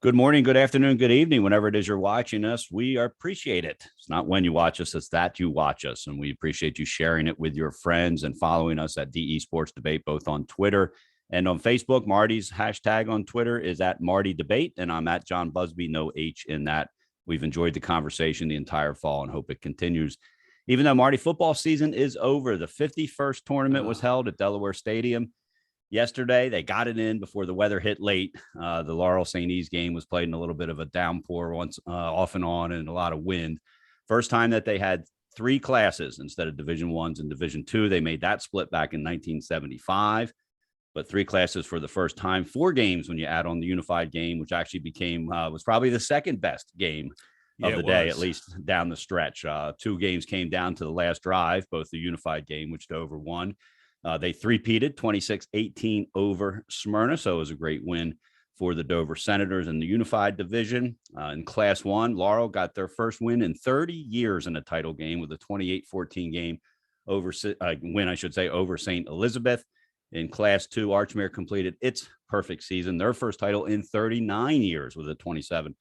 Good morning, good afternoon, good evening, whenever it is you're watching us. We appreciate it. It's not when you watch us, it's that you watch us. And we appreciate you sharing it with your friends and following us at DE Sports Debate, both on Twitter and on Facebook. Marty's hashtag on Twitter is at Marty Debate, and I'm at John Buzby, no H in that. We've enjoyed the conversation the entire fall and hope it continues. Even though Marty football season is over, the 51st tournament was held at Delaware Stadium yesterday. They got it in before the weather hit late. The Laurel St. E's game was played in a little bit of a downpour once off and on and a lot of wind. First time that they had three classes instead of Division Ones and Division Two. They made that split back in 1975, but three classes for the first time. Four games when you add on the unified game, which actually became was probably the second best game of the day, at least down the stretch. Two games came down to the last drive, both the unified game, which Dover won. They three-peated 26-18 over Smyrna, so it was a great win for the Dover Senators in the unified division. In Class 1, Laurel got their first win in 30 years in a title game with a 28-14 game over over St. Elizabeth. In Class 2, Archmere completed its perfect season, their first title in 39 years with a 27-0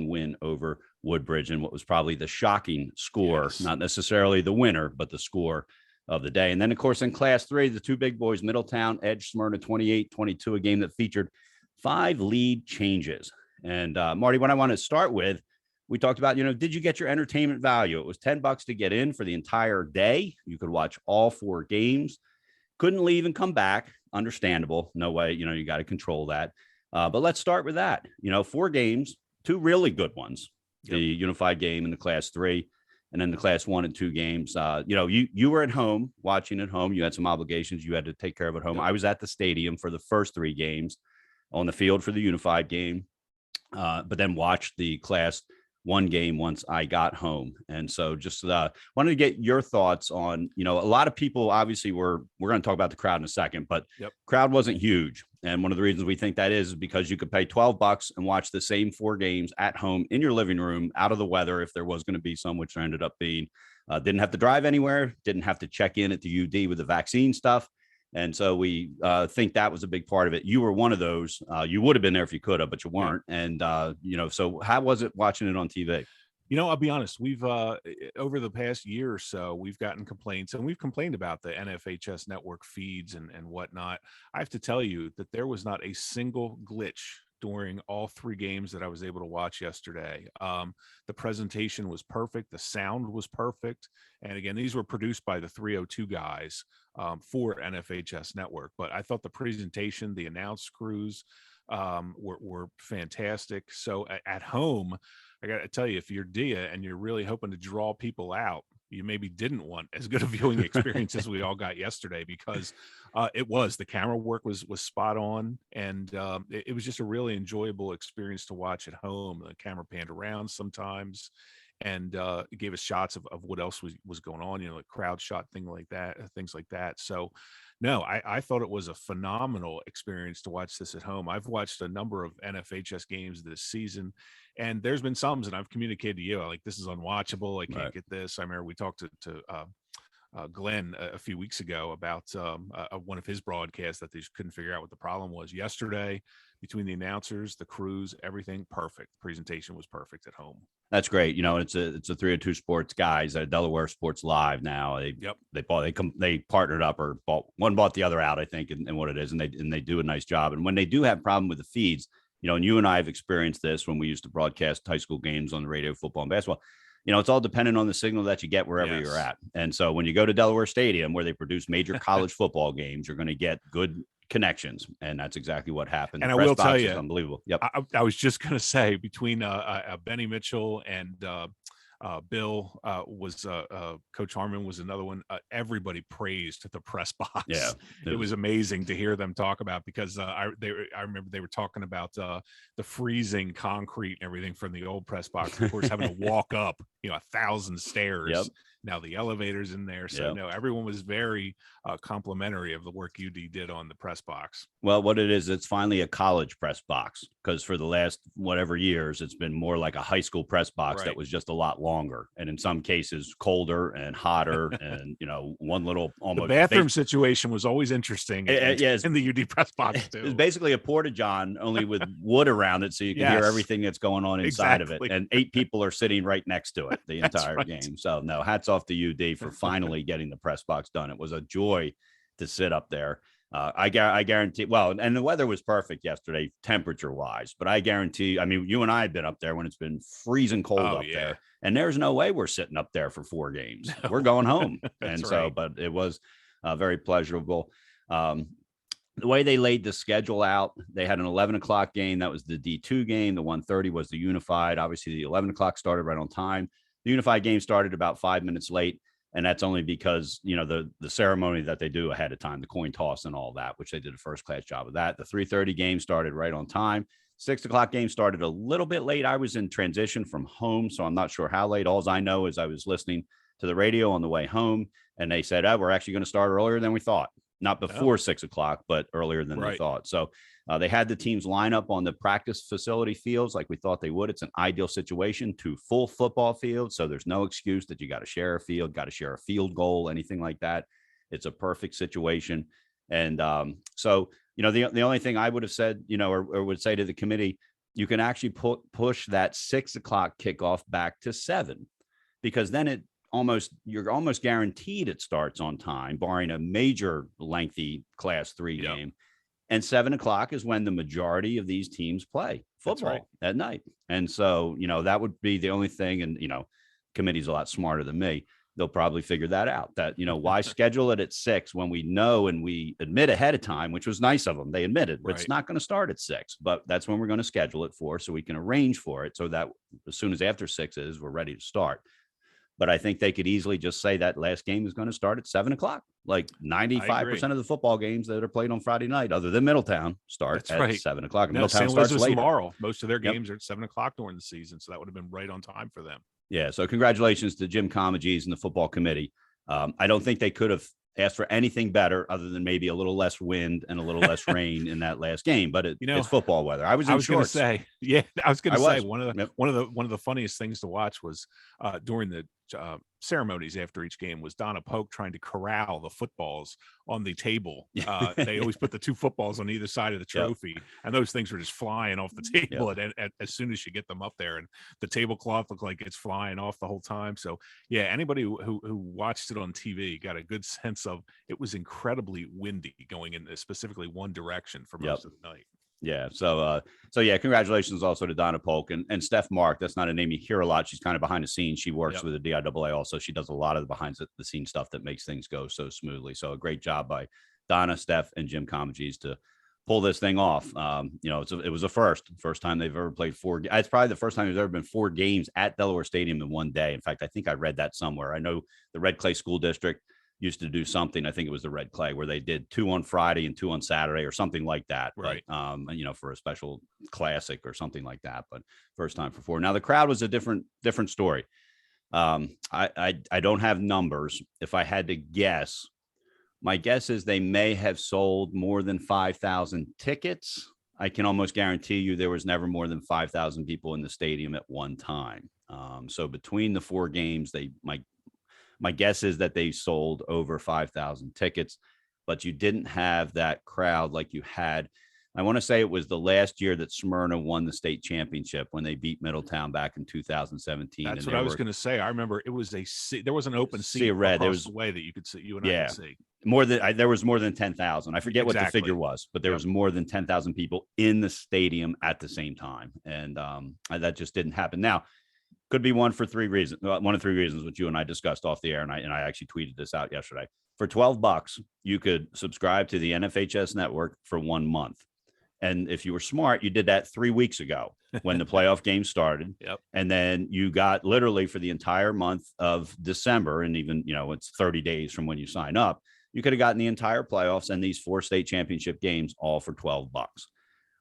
win over Woodbridge, and what was probably the shocking score, not necessarily the winner, but the score of the day. And then, of course, in Class 3, the two big boys, Middletown edged Smyrna 28-22, a game that featured 5 lead changes. And Marty, what I want to start with, we talked about, did you get your entertainment value? It was $10 to get in for the entire day. You could watch all 4 games, couldn't leave and come back. Understandable. No way, you got to control that. But let's start with that. 4 games, 2 really good ones, the unified game and the Class 3. And then the Class 1 and 2 games, you were at home, watching at home. You had some obligations you had to take care of at home. I was at the stadium for the first 3 games, on the field for the unified game, but then watched the Class 1 game once I got home. And so just wanted to get your thoughts on, a lot of people, obviously, we're going to talk about the crowd in a second, but crowd wasn't huge. And one of the reasons we think that is because you could pay $12 and watch the same 4 games at home in your living room, out of the weather, if there was going to be some, which there ended up being. Didn't have to drive anywhere, didn't have to check in at the UD with the vaccine stuff. And so we think that was a big part of it. You were one of those. You would have been there if you could have, but you weren't. And, so how was it watching it on TV? I'll be honest, we've over the past year or so, we've gotten complaints, and we've complained about the NFHS network feeds and whatnot. I have to tell you that there was not a single glitch during all 3 games that I was able to watch yesterday. The presentation was perfect. The sound was perfect. And again, these were produced by the 302 guys for NFHS network. But I thought the presentation, the announce crews were fantastic. So at home, I got to tell you, if you're Dia and you're really hoping to draw people out, you maybe didn't want as good a viewing experience as we all got yesterday, because the camera work was spot on, and it was just a really enjoyable experience to watch at home. The camera panned around sometimes, and it gave us shots of what else was going on, like crowd shot, things like that. So no, I thought it was a phenomenal experience to watch this at home. I've watched a number of NFHS games this season, and there's been some that I've communicated to you, like, this is unwatchable. I can't get this. I remember we talked to Glenn a few weeks ago about one of his broadcasts that they just couldn't figure out what the problem was. Yesterday, between the announcers, the crews, everything perfect. Presentation was perfect at home. That's great. It's a 302 Sports guys, Delaware Sports Live now. They partnered up, or bought the other out, I think, and what it is, and they do a nice job. And when they do have problem with the feeds, and you and I have experienced this when we used to broadcast high school games on the radio, football and basketball. It's all dependent on the signal that you get wherever you're at. And so when you go to Delaware Stadium, where they produce major college football games, you're going to get good connections. And that's exactly what happened. And I will tell you, unbelievable. Yep. I was just going to say, between Benny Mitchell and Bill Coach Harmon was another one. Everybody praised the press box. Yeah, it was amazing to hear them talk about, because I remember they were talking about the freezing concrete and everything from the old press box. Of course, having to walk up 1,000 stairs. Yep. Now the elevator's in there. So Yep. no, everyone was very complimentary of the work UD did on the press box. Well, what it is, it's finally a college press box, because for the last whatever years, it's been more like a high school press box that was just a lot longer, and in some cases colder and hotter, and one little almost the bathroom situation was always interesting in the UD press box too. It's basically a porta-john, only with wood around it, so you can hear everything that's going on inside of it, and 8 people are sitting right next to it the entire game. So no, hats off to UD for finally getting the press box done. It was a joy to sit up there. I guarantee, well, and the weather was perfect yesterday, temperature wise, but I guarantee, I mean, you and I have been up there when it's been freezing cold up there, and there's no way we're sitting up there for 4 games. No. We're going home. And so, but it was very pleasurable. The way they laid the schedule out, they had an 11 o'clock game. That was the D2 game. The 1:30 was the Unified. Obviously the 11 o'clock started right on time. The Unified game started about 5 minutes late. And that's only because, the ceremony that they do ahead of time, the coin toss and all that, which they did a first-class job of that. The 3:30 game started right on time. 6 o'clock game started a little bit late. I was in transition from home, so I'm not sure how late. All I know is I was listening to the radio on the way home, and they said, we're actually going to start earlier than we thought. Not before 6 o'clock, but earlier than they thought. So they had the teams line up on the practice facility fields like we thought they would. It's an ideal situation to full football field. So there's no excuse that you got to share a field, got to share a field goal, anything like that. It's a perfect situation. And so, the only thing I would have said, or would say to the committee, you can actually push that 6 o'clock kickoff back to 7, because then you're almost guaranteed it starts on time, barring a major lengthy Class 3 game. And 7 o'clock is when the majority of these teams play football at night. And so, that would be the only thing. And, committee's a lot smarter than me. They'll probably figure that out, that, why schedule it at 6 when we know, and we admit ahead of time, which was nice of them. They admitted it's not going to start at 6, but that's when we're going to schedule it for, so we can arrange for it, so that as soon as after 6 is, we're ready to start. But I think they could easily just say that last game is going to start at 7 o'clock. Like 95% of the football games that are played on Friday night, other than Middletown, start at 7 o'clock. And Middletown starts later. Tomorrow. Most of their games are at 7 o'clock during the season, so that would have been right on time for them. Yeah. So congratulations to Jim Comegys and the football committee. I don't think they could have asked for anything better, other than maybe a little less wind and a little less rain in that last game. But it's football weather. I was going to say, one of the funniest things to watch was during the ceremonies after each game was Donna Polk trying to corral the footballs on the table. They always put the 2 footballs on either side of the trophy, and those things were just flying off the table as soon as you get them up there, and the tablecloth looked like it's flying off the whole time. So anybody who watched it on TV got a good sense of it was incredibly windy going in specifically one direction for most of the night. Yeah. So congratulations also to Donna Polk and Steph Mark. That's not a name you hear a lot. She's kind of behind the scenes. She works with the DIAA also. She does a lot of the behind the scenes stuff that makes things go so smoothly. So a great job by Donna, Steph, and Jim Comegys to pull this thing off. It was a first time they've ever played 4. It's probably the first time there's ever been 4 games at Delaware Stadium in one day. In fact, I think I read that somewhere. I know the Red Clay School District used to do something. I think it was the Red Clay, where they did 2 on Friday and 2 on Saturday or something like that. Right. But, for a special classic or something like that, but first time for 4. Now the crowd was a different story. I don't have numbers. If I had to guess, my guess is they may have sold more than 5,000 tickets. I can almost guarantee you there was never more than 5,000 people in the stadium at one time. So between the 4 games, my guess is that they sold over 5,000 tickets, but you didn't have that crowd like you had. I want to say it was the last year that Smyrna won the state championship when they beat Middletown back in 2017. That's what I was going to say. I remember it was there was an open seat across the way that you could see. You and I could see. There was more than 10,000. I forget what the figure was, but there was more than 10,000 people in the stadium at the same time, and that just didn't happen. Now, could be one of 3 reasons, which you and I discussed off the air. And I actually tweeted this out yesterday. For $12, you could subscribe to the NFHS network for 1 month. And if you were smart, you did that 3 weeks ago when the playoff game started. And then you got literally for the entire month of December, and even, it's 30 days from when you sign up, you could have gotten the entire playoffs and these 4 state championship games all for $12.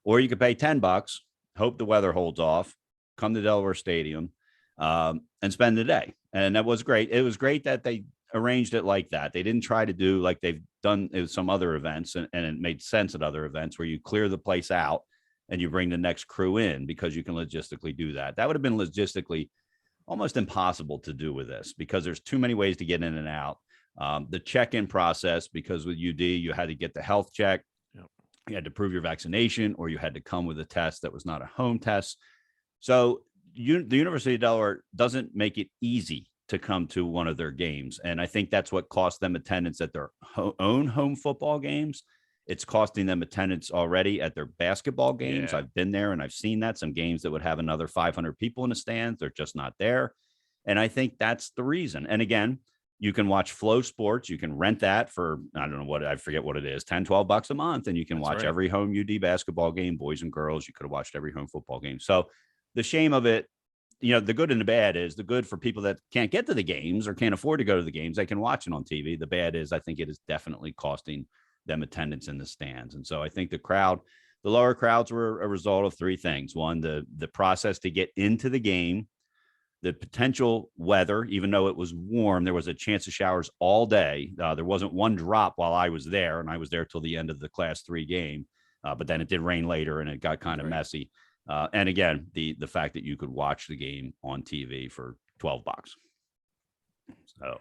Or you could pay $10, hope the weather holds off, come to Delaware Stadium, and spend the day. And that was great. It was great that they arranged it like that. They didn't try to do like they've done with some other events, and it made sense at other events where you clear the place out and you bring the next crew in because you can logistically do that. That would have been logistically almost impossible to do with this because there's too many ways to get in and out. The check-in process, because with UD, you had to get the health check. Yep. You had to prove your vaccination, or you had to come with a test that was not a home test. So the University of Delaware doesn't make it easy to come to one of their games. And I think that's what cost them attendance at their own home football games. It's costing them attendance already at their basketball games. Yeah. I've been there and I've seen that. Some games that would have another 500 people in the stands, they're just not there. And I think that's the reason. And again, you can watch Flow Sports. You can rent that for, I don't know what, I forget what it is, 10, 12 bucks a month. And you can watch every home UD basketball game, boys and girls. You could have watched every home football game. So the shame of it, the good and the bad is the good for people that can't get to the games or can't afford to go to the games. They can watch it on TV. The bad is I think it is definitely costing them attendance in the stands. And so I think the lower crowds were a result of three things. One, the process to get into the game, the potential weather, even though it was warm, there was a chance of showers all day. There wasn't one drop while I was there, and I was there till the end of the Class 3 game. But then it did rain later and it got kind of messy. And again, the fact that you could watch the game on TV for $12. So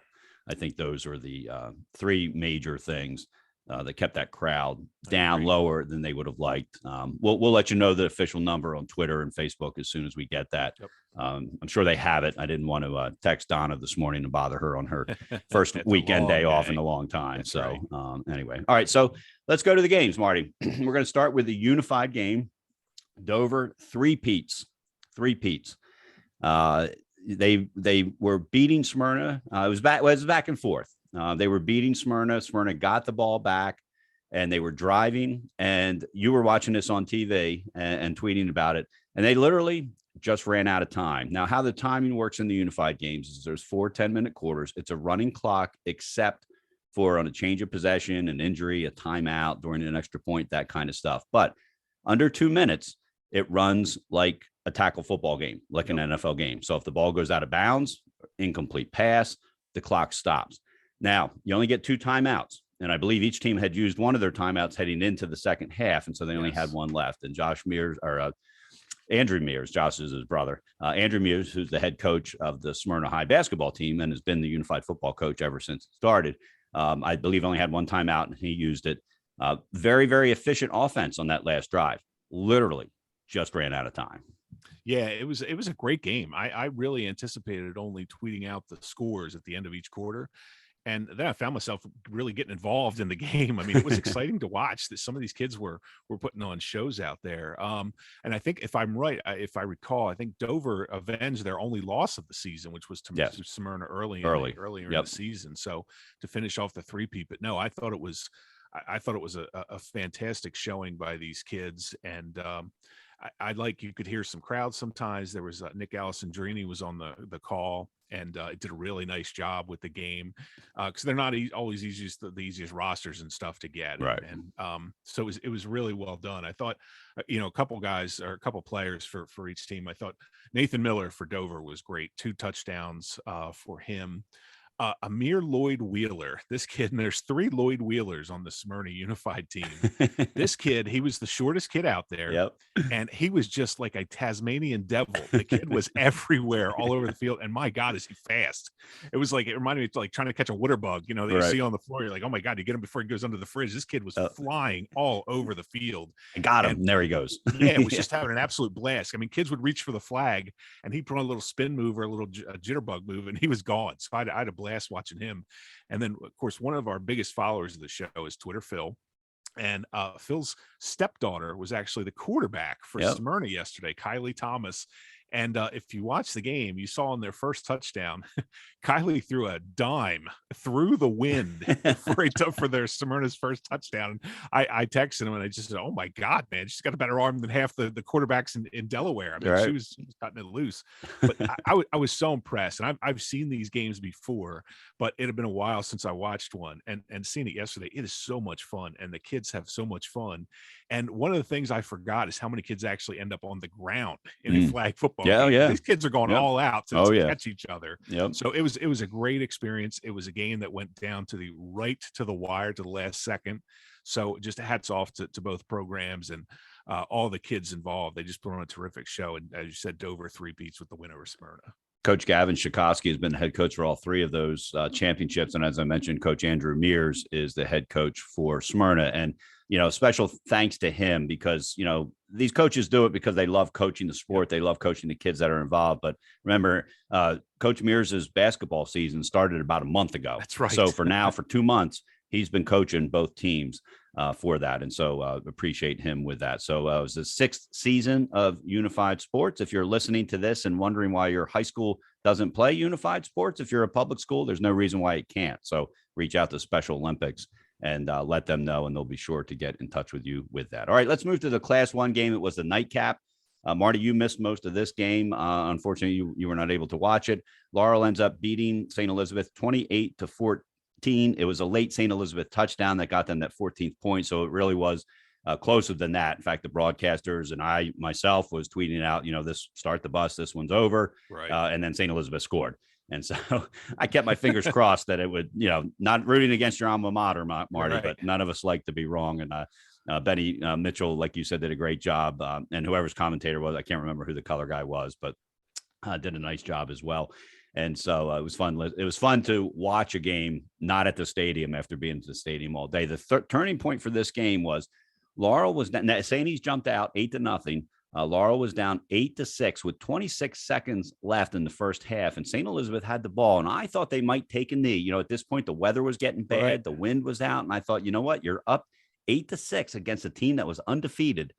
I think those are the three major things that kept that crowd down lower than they would have liked. We'll let you know the official number on Twitter and Facebook as soon as we get that. Yep. I'm sure they have it. I didn't want to text Donna this morning and bother her on her first weekend day off in a long time. That's so anyway, all right. So let's go to the games, Marty. We're going to start with the unified game. Dover three-peats. They were beating Smyrna. It was back and forth. They were beating Smyrna. Smyrna got the ball back, and they were driving. And you were watching this on TV and tweeting about it. And they literally just ran out of time. Now, how the timing works in the unified games is there's 4 10-minute quarters. It's a running clock, except for on a change of possession, an injury, a timeout during an extra point, that kind of stuff. But under 2 minutes, it runs like a tackle football game, like an NFL game. So if the ball goes out of bounds, incomplete pass, the clock stops. Now, you only get 2 timeouts. And I believe each team had used one of their timeouts heading into the second half. And so they only had one left. And Andrew Mears, Josh is his brother, Andrew Mears, who's the head coach of the Smyrna High basketball team and has been the unified football coach ever since it started. I believe only had one timeout and he used it. Very, very efficient offense on that last drive. Literally just ran out of time. Yeah, it was a great game. I really anticipated only tweeting out the scores at the end of each quarter. And then I found myself really getting involved in the game. I mean, it was exciting to watch that some of these kids were putting on shows out there. And I think if I'm right, if I recall, I think Dover avenged their only loss of the season, which was to Smyrna earlier in the season. So to finish off the three-peat. But no, I thought it was a fantastic showing by these kids. And I like, you could hear some crowds sometimes. There was Nick Alessandrini was on the call and did a really nice job with the game because they're not always the easiest rosters and stuff to get. Right. And so it was really well done. I thought, a couple guys or a couple players for each team. I thought Nathan Miller for Dover was great. 2 touchdowns for him. Amir Lloyd Wheeler, this kid, and there's 3 Lloyd Wheelers on the Smyrna Unified team. This kid, he was the shortest kid out there, and he was just like a Tasmanian devil. The kid was everywhere, all over the field, and my God, is he fast! It reminded me of like trying to catch a water bug, that you see on the floor. You're like, oh my God, you get him before he goes under the fridge. This kid was flying all over the field. I got him. And there he goes. Yeah, it was just having an absolute blast. I mean, kids would reach for the flag, and he put on a little spin move or a little jitterbug move, and he was gone. So I had a blast watching him. And then of course one of our biggest followers of the show is Twitter Phil, and Phil's stepdaughter was actually the quarterback for Smyrna yesterday, Kylie Thomas. And if you watch the game, you saw in their first touchdown, Kylie threw a dime through the wind for their Smyrna's first touchdown. I texted him and I just said, oh my God, man, she's got a better arm than half the quarterbacks in Delaware. I mean, she was cutting it loose. But I was so impressed. And I've seen these games before, but it had been a while since I watched one. And seeing it yesterday, it is so much fun. And the kids have so much fun. And one of the things I forgot is how many kids actually end up on the ground in a flag football football Yeah, game. yeah. These kids are going Yep. all out to Yeah. catch each other. Yep. So it was a great experience. It was a game that went down to the wire to the last second. So just hats off to both programs and all the kids involved. They just put on a terrific show. And as you said, Dover three-peats with the win over Smyrna. Coach Gavin Shikoski has been the head coach for all three of those championships. And as I mentioned, Coach Andrew Mears is the head coach for Smyrna. And, special thanks to him because, these coaches do it because they love coaching the sport. They love coaching the kids that are involved. But remember, Coach Mears' basketball season started about a month ago. That's right. So for 2 months, he's been coaching both teams for that. And so appreciate him with that. So it was the 6th season of Unified Sports. If you're listening to this and wondering why your high school doesn't play Unified Sports, if you're a public school, there's no reason why it can't. So reach out to Special Olympics and let them know, and they'll be sure to get in touch with you with that. All right, let's move to the Class 1 game. It was the nightcap. Marty, you missed most of this game. Unfortunately, you were not able to watch it. Laurel ends up beating St. Elizabeth 28-14. It was a late St. Elizabeth touchdown that got them that 14th point. So it really was closer than that. In fact, the broadcasters and I myself was tweeting out, this start the bus, this one's over. Right. And then St. Elizabeth scored. And so I kept my fingers crossed that it would, not rooting against your alma mater, Marty, right. but none of us like to be wrong. And Benny Mitchell, like you said, did a great job. And whoever's commentator was, I can't remember who the color guy was, but did a nice job as well. And so it was fun. It was fun to watch a game not at the stadium after being at the stadium all day. The turning point for this game was Laurel was down. St. E's jumped out 8-0. Laurel was down 8-6 with 26 seconds left in the first half, and St. Elizabeth had the ball. And I thought they might take a knee. At this point, the weather was getting bad, right. The wind was out, and I thought, you know what, you're up 8-6 against a team that was undefeated.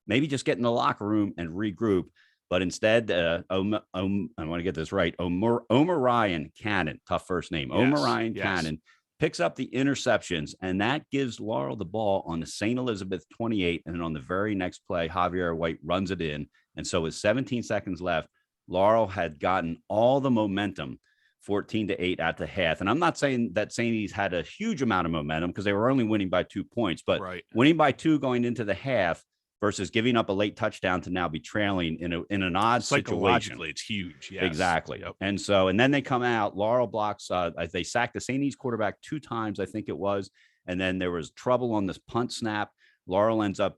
Maybe just get in the locker room and regroup. But instead, I want to get this right. Omarion Cannon, tough first name. Yes, Omarion Cannon picks up the interceptions, and that gives Laurel the ball on the St. Elizabeth 28. And then on the very next play, Javier White runs it in. And so with 17 seconds left, Laurel had gotten all the momentum, 14-8 at the half. And I'm not saying that St. E's had a huge amount of momentum because they were only winning by 2 points, but winning by 2 going into the half versus giving up a late touchdown to now be trailing in an odd situation. It's huge. Yes. Exactly. Yep. And then they come out, Laurel blocks, they sacked the St. E's quarterback 2 times, I think it was. And then there was trouble on this punt snap. Laurel ends up,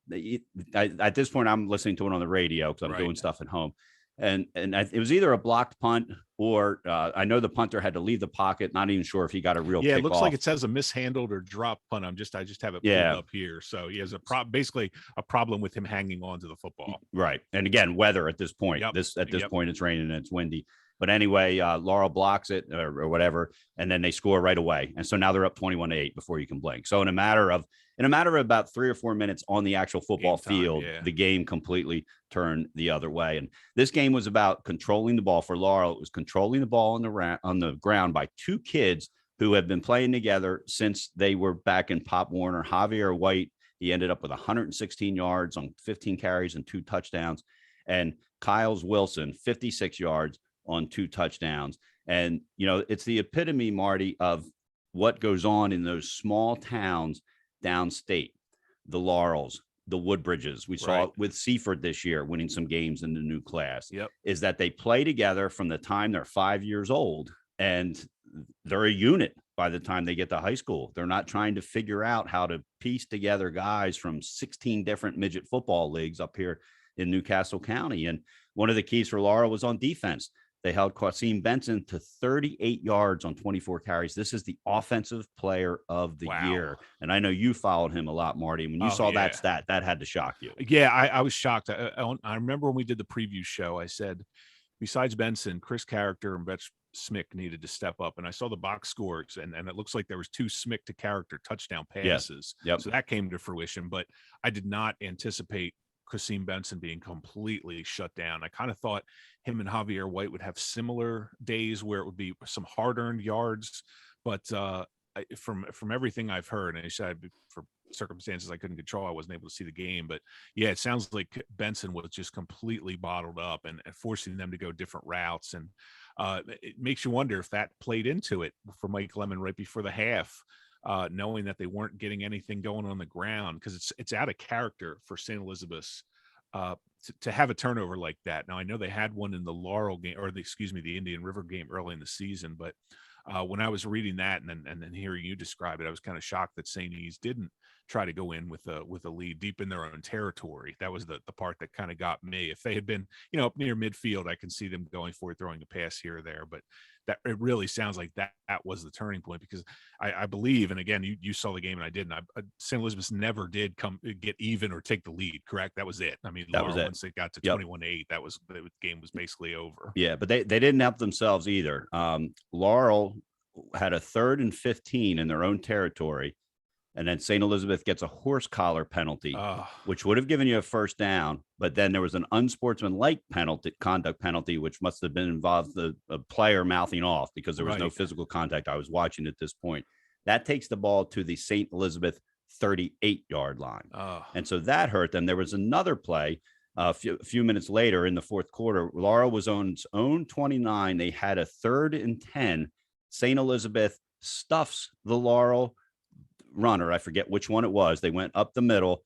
at this point, I'm listening to it on the radio because I'm doing stuff at home. And it was either a blocked punt or I know the punter had to leave the pocket. Not even sure if he got a real. Yeah, it looks off. like it says a mishandled or drop punt. I just have it pulled up here. So he has basically a problem with him hanging on to the football. Right, and again, weather at this point. At this point, it's raining and it's windy. But anyway, Laurel blocks it or whatever, and then they score right away. And so now they're up 21-8 before you can blink. So in a matter of about 3 or 4 minutes on the actual football field, the game completely turned the other way. And this game was about controlling the ball for Laurel. It was controlling the ball on the ground by 2 kids who have been playing together since they were back in Pop Warner. Javier White, he ended up with 116 yards on 15 carries and 2 touchdowns. And Kyles Wilson, 56 yards on 2 touchdowns. And, it's the epitome, Marty, of what goes on in those small towns downstate, the Laurels, the Woodbridges. We saw it with Seaford this year, winning some games in the new class, is that they play together from the time they're 5 years old, and they're a unit by the time they get to high school. They're not trying to figure out how to piece together guys from 16 different midget football leagues up here in Newcastle County. And one of the keys for Laurel was on defense. They held Quasim Benson to 38 yards on 24 carries. This is the offensive player of the year. And I know you followed him a lot, Marty. When you saw that stat, that had to shock you. Yeah, I was shocked. I remember when we did the preview show, I said, besides Benson, Chris Character and Betch Smick needed to step up. And I saw the box scores, and it looks like there was 2 Smick to Character touchdown passes. So that came to fruition. But I did not anticipate Quasim Benson being completely shut down. I kind of thought him and Javier White would have similar days where it would be some hard-earned yards, but from everything I've heard, and I said for circumstances I couldn't control, I wasn't able to see the game, but it sounds like Benson was just completely bottled up and forcing them to go different routes, and it makes you wonder if that played into it for Mike Lemon right before the half. Knowing that they weren't getting anything going on the ground, because it's out of character for St. Elizabeth's to have a turnover like that. Now I know they had one in the Laurel game, or the Indian River game early in the season, but when I was reading that and then hearing you describe it, I was kind of shocked that St. E's didn't try to go in with a lead deep in their own territory. That was the part that kind of got me. If they had been, up near midfield, I can see them going for it, throwing a pass here or there, but that it really sounds like that was the turning point, because I believe, and again, you saw the game and I didn't. St. Elizabeth never did get even or take the lead, correct? That was it. I mean, That was it. Once they got to 21-8, the game was basically over. Yeah, but they didn't help themselves either. Laurel had a 3rd and 15 in their own territory, and then St. Elizabeth gets a horse collar penalty, which would have given you a first down. But then there was an unsportsmanlike conduct penalty, which must have been involved a player mouthing off, because there was no physical contact. I was watching at this point. That takes the ball to the St. Elizabeth 38-yard line. And so that hurt them. There was another play a few minutes later in the fourth quarter. Laurel was on its own 29. They had a 3rd and 10. St. Elizabeth stuffs the Laurel runner. I forget which one it was. They went up the middle,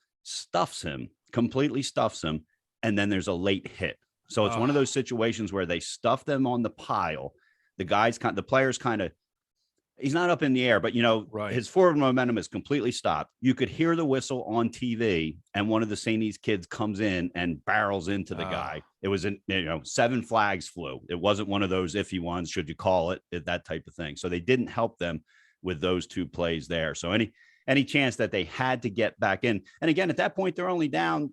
completely stuffs him. And then there's a late hit. So it's one of those situations where they stuff them on the pile. The players kind of, he's not up in the air, but his forward momentum is completely stopped. You could hear the whistle on TV, and one of the St. E's kids comes in and barrels into the guy. It was 7 flags flew. It wasn't one of those iffy ones, should you call it, that type of thing. So they didn't help them with those 2 plays there. So any chance that they had to get back in, and again, at that point, they're only down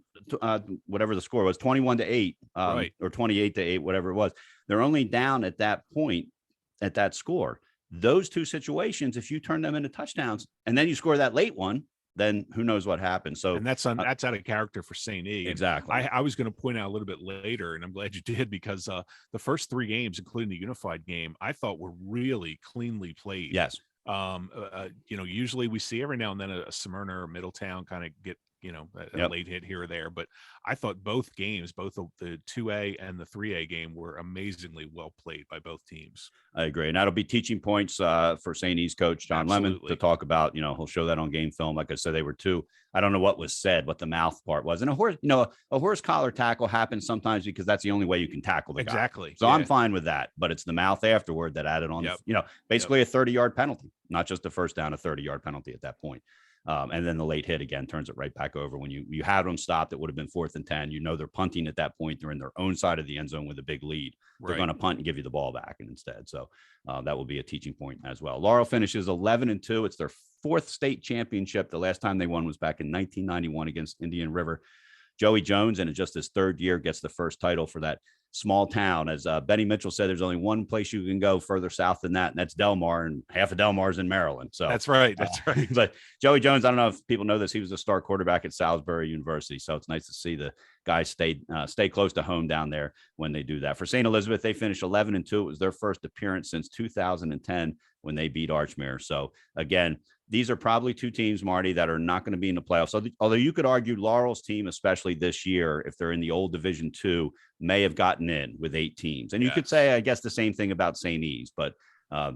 whatever the score was, 21-8, or 28-8, whatever it was. They're only down at that point, at that score. Those 2 situations, if you turn them into touchdowns and then you score that late one, then who knows what happens. So, and that's out of character for St. E. Exactly. I was going to point out a little bit later, and I'm glad you did, because the first 3 games, including the unified game, I thought were really cleanly played. Yes. Usually we see every now and then a Smyrna or Middletown kind of get, a late hit here or there, but I thought both games, both the 2A and the 3A game, were amazingly well played by both teams. I agree. And that'll be teaching points for St. E's coach, John Lemon, to talk about. He'll show that on game film. Like I said, they were 2. I don't know what was said, what the mouth part was. And a horse collar tackle happens sometimes because that's the only way you can tackle the guy. Exactly. So I'm fine with that, but it's the mouth afterward that added on, basically a 30-yard penalty, not just a first down, a 30-yard penalty at that point. And then the late hit again turns it right back over. When you had them stopped, it would have been 4th and 10. They're punting at that point. They're in their own side of the end zone with a big lead. They're going to punt and give you the ball back instead. So that will be a teaching point as well. Laurel finishes 11-2. It's their 4th state championship. The last time they won was back in 1991 against Indian River. Joey Jones, in just his 3rd year, gets the first title for that small town. As Benny Mitchell said, there's only one place you can go further south than that, and that's Delmar, and half of Delmar's in Maryland. So that's right. But Joey Jones, I don't know if people know this, he was a star quarterback at Salisbury University. So it's nice to see the guys stay close to home down there when they do that. For St. Elizabeth, they finished 11-2. It was their first appearance since 2010 when they beat Archmere. So again, these are probably 2 teams, Marty, that are not going to be in the playoffs. So although you could argue Laurel's team, especially this year, if they're in the old Division II, may have gotten in with 8 teams. And you could say, I guess, the same thing about St. E's, but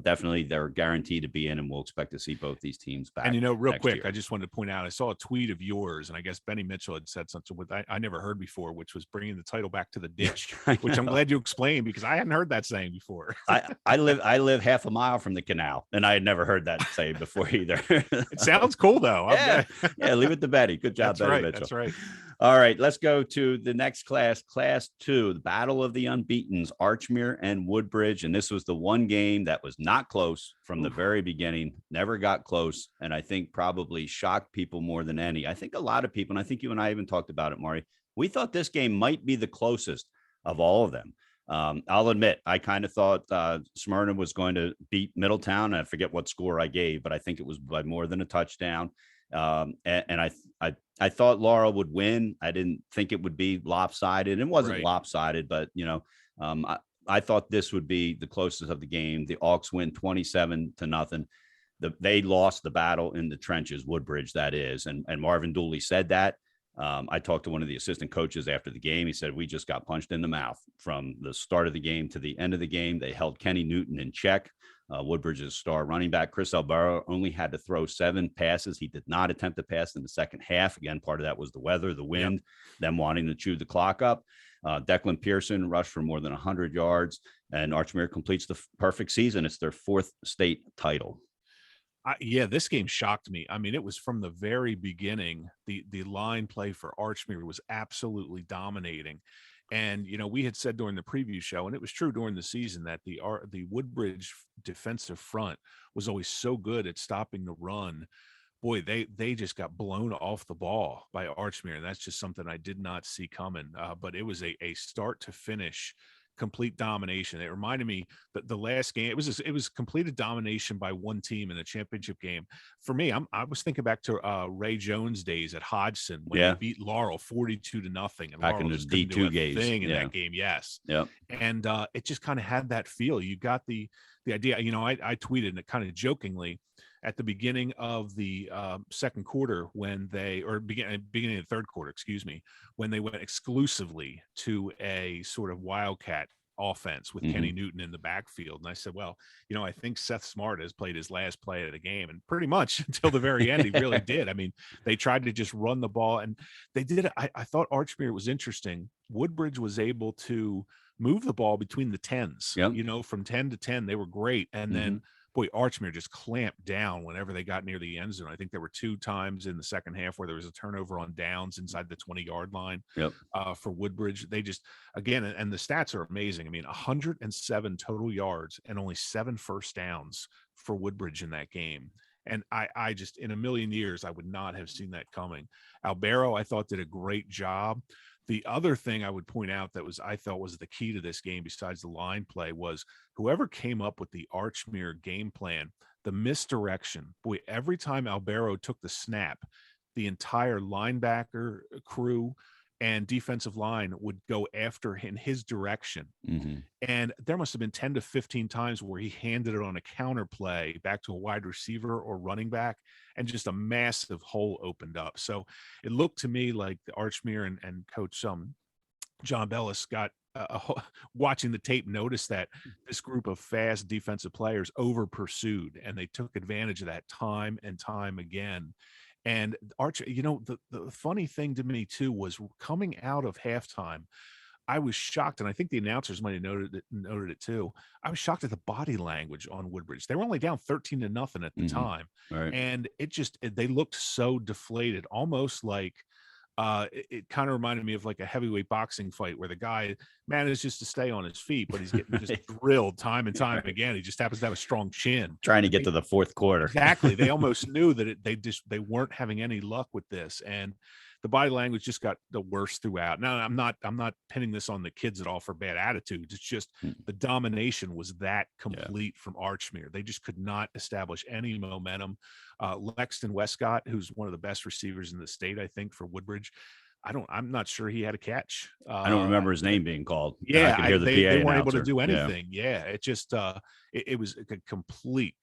definitely they're guaranteed to be in, and we'll expect to see both these teams back. And real quick, year. I just wanted to point out, I saw a tweet of yours, and I guess Benny Mitchell had said something with I never heard before, which was bringing the title back to the ditch, which I'm glad you explained, because I hadn't heard that saying before. I live half a mile from the canal, and I had never heard that saying before either. It sounds cool though. Yeah, leave it to Betty. Good job, that's Betty right, Mitchell. That's right. All right, let's go to the next class, Class 2, the Battle of the Unbeatens, Archmere and Woodbridge. And this was the one game that was not close from the very beginning, never got close, and I think probably shocked people more than any. I think a lot of people, and I think you and I even talked about it, Marty, we thought this game might be the closest of all of them. I'll admit, I kind of thought Smyrna was going to beat Middletown. I forget what score I gave, but I think it was by more than a touchdown. And I thought Laurel would win. I didn't think it would be lopsided. It wasn't lopsided, but I thought this would be the closest of the game. The Auks win 27-0. They lost the battle in the trenches, Woodbridge, that is. And Marvin Dooley said that. I talked to one of the assistant coaches after the game. He said, we just got punched in the mouth from the start of the game to the end of the game. They held Kenny Newton in check. Woodbridge's star running back, Chris Albero, only had to throw 7 passes. He did not attempt to pass in the second half. Again, part of that was the weather, the wind, them wanting to chew the clock up. Declan Pearson rushed for more than 100 yards, and Archmere completes the perfect season. It's their 4th state title. This game shocked me. I mean, it was from the very beginning. The line play for Archmere was absolutely dominating. And, we had said during the preview show, and it was true during the season, that the Woodbridge defensive front was always so good at stopping the run. Boy, they just got blown off the ball by Archmere, and that's just something I did not see coming. But it was a start to finish complete domination. It reminded me that the last game, it was completed domination by one team in a championship game. For me, I was thinking back to Ray Jones days at Hodgson when he beat Laurel 42-0, and back Laurel in the D2 games in that game. Yes. Yeah. And it just kind of had that feel. You got the idea. I tweeted it kind of jokingly at the beginning of the second quarter beginning of the third quarter, when they went exclusively to a sort of wildcat offense with Kenny Newton in the backfield. And I said, well, I think Seth Smart has played his last play of the game, and pretty much until the very end, he really did. I mean, they tried to just run the ball, and they did it. I thought Archmere was interesting. Woodbridge was able to move the ball between the 10s, from 10 to 10, they were great. And then boy, Archmere just clamped down whenever they got near the end zone. I think there were 2 times in the second half where there was a turnover on downs inside the 20-yard line for Woodbridge. They just, again, and the stats are amazing. I mean, 107 total yards and only 7 first downs for Woodbridge in that game. And I just, in a million years, I would not have seen that coming. Albero, I thought, did a great job. The other thing I would point out that I thought was the key to this game, besides the line play, was whoever came up with the Archmere game plan, the misdirection. Boy, every time Albero took the snap, the entire linebacker crew and defensive line would go after in his direction. And there must have been 10 to 15 times where he handed it on a counter play back to a wide receiver or running back, and just a massive hole opened up. So it looked to me like the Archmere and Coach John Bellis got watching the tape, noticed that this group of fast defensive players over pursued, and they took advantage of that time and time again. And the funny thing to me too was, coming out of halftime, I was shocked, and I think the announcers might have noted it too. I was shocked at the body language on Woodbridge. They were only down 13-0 at the time, and they looked so deflated, almost like it kind of reminded me of like a heavyweight boxing fight where the guy manages to stay on his feet, but he's getting just drilled time and time again. He just happens to have a strong chin. Trying to get to the fourth quarter. Exactly. They almost knew that they weren't having any luck with this, and the body language just got the worst throughout. Now, I'm not pinning this on the kids at all for bad attitudes. It's just the domination was that complete from Archmere. They just could not establish any momentum. Lexton Westcott, who's one of the best receivers in the state, I think, for Woodbridge, I'm not sure he had a catch. I don't remember his name being called. Yeah, I could hear the PA they weren't able to announcer. do anything. Yeah, it just it was a complete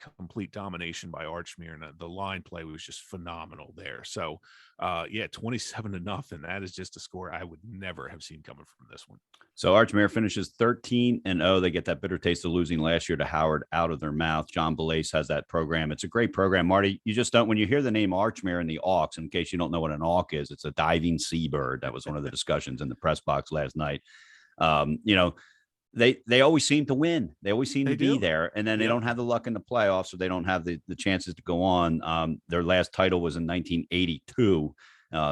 domination by Archmere, and the line play was just phenomenal there. So 27-0. That is just a score I would never have seen coming from this one. So Archmere finishes 13-0. They get that bitter taste of losing last year to Howard out of their mouth. John Belace has that program. It's a great program, Marty. You just don't, when you hear the name Archmere and the Auks, in case you don't know what an Auk is, it's a diving seabird. That was one of the discussions in the press box last night. They always seem to win. They always seem to be there, and then they don't have the luck in the playoffs, so they don't have the chances to go on. Their last title was in 1982.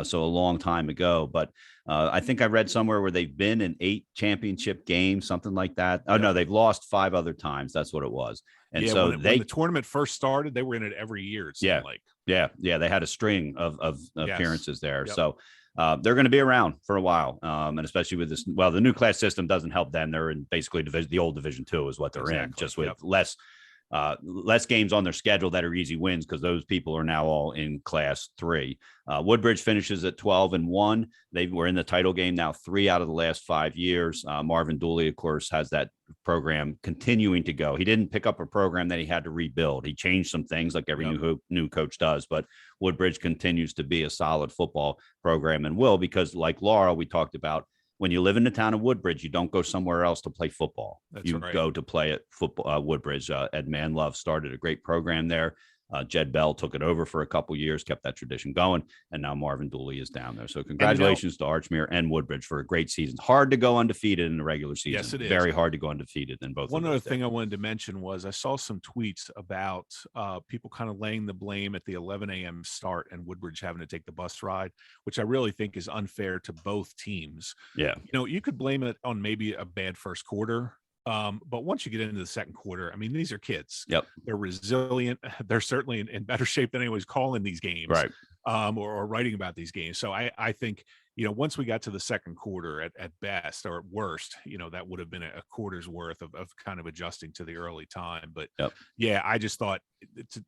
So a long time ago, but I think I read somewhere where they've been in 8 championship games, something like that. Oh no, they've lost 5 other times. That's what it was. And so when the tournament first started, they were in it every year. It seemed like. They had a string of appearances there. Yep. So they're going to be around for a while. And especially with this, the new class system doesn't help them. They're in basically the old Division II is what they're in, just with less games on their schedule that are easy wins, because those people are now all in Class 3. Woodbridge finishes at 12-1. They were in the title game now 3 out of the last 5 years. Marvin Dooley, of course, has that program continuing to go. He didn't pick up a program that he had to rebuild. He changed some things like every new coach does, but Woodbridge continues to be a solid football program and will, because like Laura, we talked about, when you live in the town of Woodbridge, you don't go somewhere else to play football. You go to play at football. Woodbridge. Ed Manlove started a great program there. Jed Bell took it over for a couple years, kept that tradition going, and now Marvin Dooley is down there. So congratulations to Archmere and Woodbridge for a great season. Hard to go undefeated in the regular season. Yes, it is. Very hard to go undefeated in both. One other thing I wanted to mention was I saw some tweets about people kind of laying the blame at the 11 a.m. start and Woodbridge having to take the bus ride, which I really think is unfair to both teams. Yeah. You could blame it on maybe a bad first quarter. But once you get into the second quarter, I mean, these are kids. Yep. They're resilient. They're certainly in better shape than anyone's calling these games, right? Or writing about these games. So I think, once we got to the second quarter at best or at worst, that would have been a quarter's worth of kind of adjusting to the early time. But yeah, I just thought